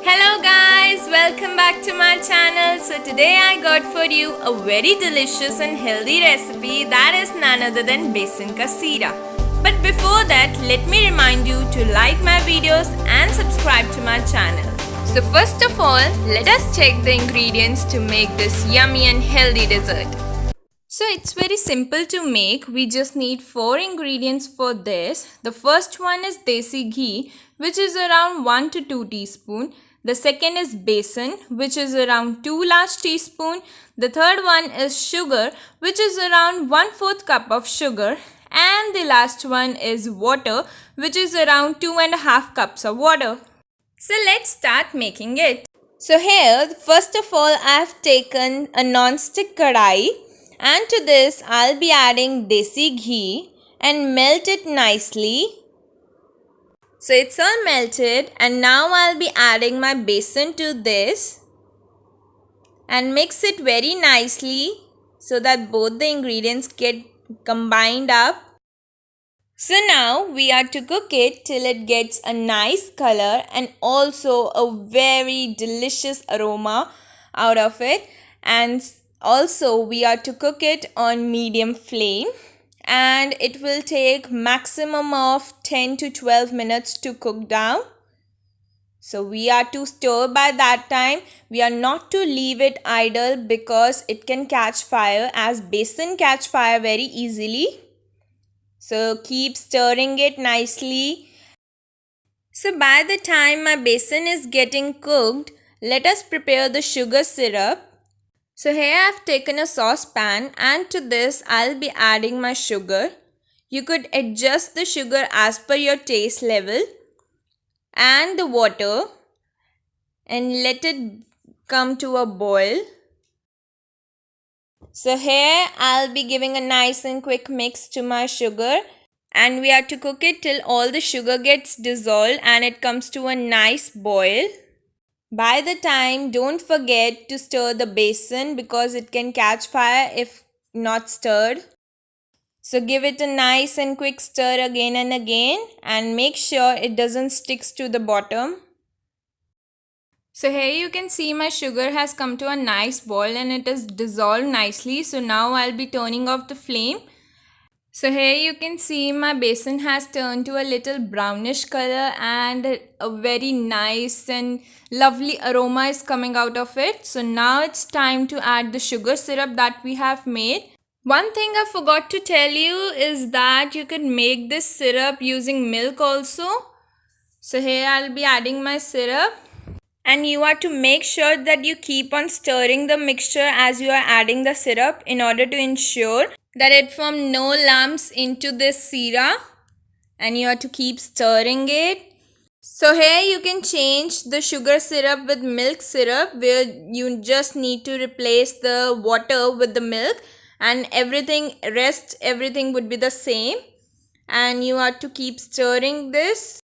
Hello guys, welcome back to my channel. So today I got for you a very delicious and healthy recipe that is none other than besan ka seera. But before that, let me remind you to like my videos and subscribe to my channel. So first of all, let us check the ingredients to make this yummy and healthy dessert. So it's very simple to make. We just need 4 ingredients for this. The first one is desi ghee, which is around 1 to 2 teaspoon. The second is besan, which is around 2 large teaspoon. The third one is sugar, which is around 1/4 cup of sugar. And the last one is water, which is around 2.5 cups of water. So let's start making it. So here, first of all, I have taken a non-stick kadai. And to this, I'll be adding desi ghee and melt it nicely. So it's all melted, and now I'll be adding my besan to this and mix it very nicely so that both the ingredients get combined up. So now we are to cook it till it gets a nice color and also a very delicious aroma out of it. And also we are to cook it on medium flame. And it will take maximum of 10 to 12 minutes to cook down. So we are to stir by that time. We are not to leave it idle because it can catch fire, as besan catch fire very easily. So keep stirring it nicely. So by the time my besan is getting cooked, let us prepare the sugar syrup. So here I have taken a saucepan, and to this I'll be adding my sugar. You could adjust the sugar as per your taste level, and the water, and let it come to a boil. So here I'll be giving a nice and quick mix to my sugar, and we are to cook it till all the sugar gets dissolved and it comes to a nice boil. By the time, don't forget to stir the besan because it can catch fire if not stirred. So give it a nice and quick stir again and again, and make sure it doesn't stick to the bottom. So here you can see my sugar has come to a nice boil and it is dissolved nicely. So now I'll be turning off the flame. So here you can see my besan has turned to a little brownish color, and a very nice and lovely aroma is coming out of it. So now it's time to add the sugar syrup that we have made. One thing I forgot to tell you is that you can make this syrup using milk also. So here I'll be adding my syrup. And you are to make sure that you keep on stirring the mixture as you are adding the syrup in order to ensure that it form no lumps into this seera, and you have to keep stirring it. So here you can change the sugar syrup with milk syrup, where you just need to replace the water with the milk, and everything would be the same, and you have to keep stirring this.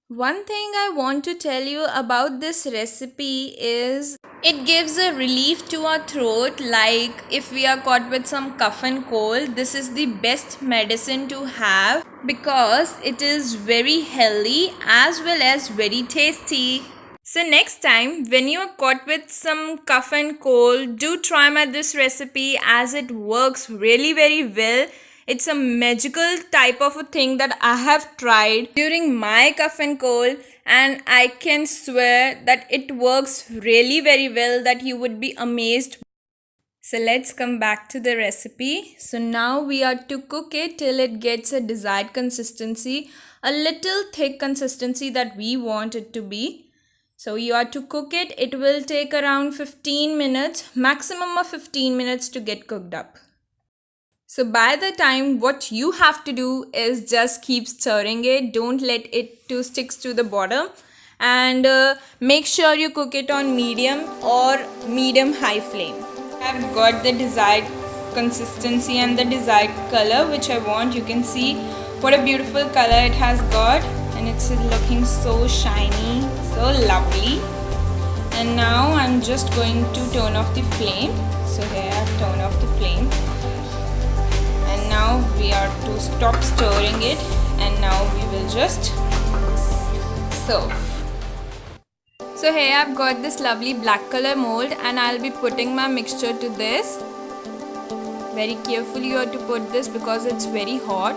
One thing I want to tell you about this recipe is it gives a relief to our throat. Like if we are caught with some cough and cold, this is the best medicine to have because it is very healthy as well as very tasty. So next time when you are caught with some cough and cold, do try this recipe as it works really very well. It's a magical type of a thing that I have tried during my cough and cold, and I can swear that it works really very well, that you would be amazed. So let's come back to the recipe. So now we are to cook it till it gets a desired consistency, a little thick consistency that we want it to be. So you are to cook it. It will take around 15 minutes, maximum of 15 minutes to get cooked up. So by the time, what you have to do is just keep stirring it. Don't let it to stick to the bottom, and make sure you cook it on medium or medium high flame. I've got the desired consistency and the desired color which I want. You can see what a beautiful color it has got, and it's looking so shiny, so lovely. And now I'm just going to turn off the flame. So here I've turned off the flame. Now we are to stop stirring it, and now we will just serve. So here I've got this lovely black color mold and I'll be putting my mixture to this. Very carefully you have to put this because it's very hot.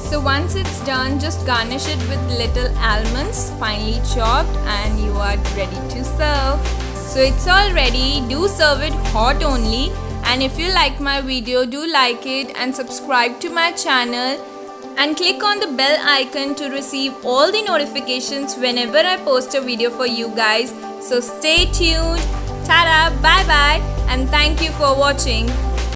So once it's done, just garnish it with little almonds finely chopped and you are ready to serve. So it's all ready. Do serve it hot only, and if you like my video, do like it and subscribe to my channel and click on the bell icon to receive all the notifications whenever I post a video for you guys. So stay tuned. Ta-da, bye bye, and thank you for watching.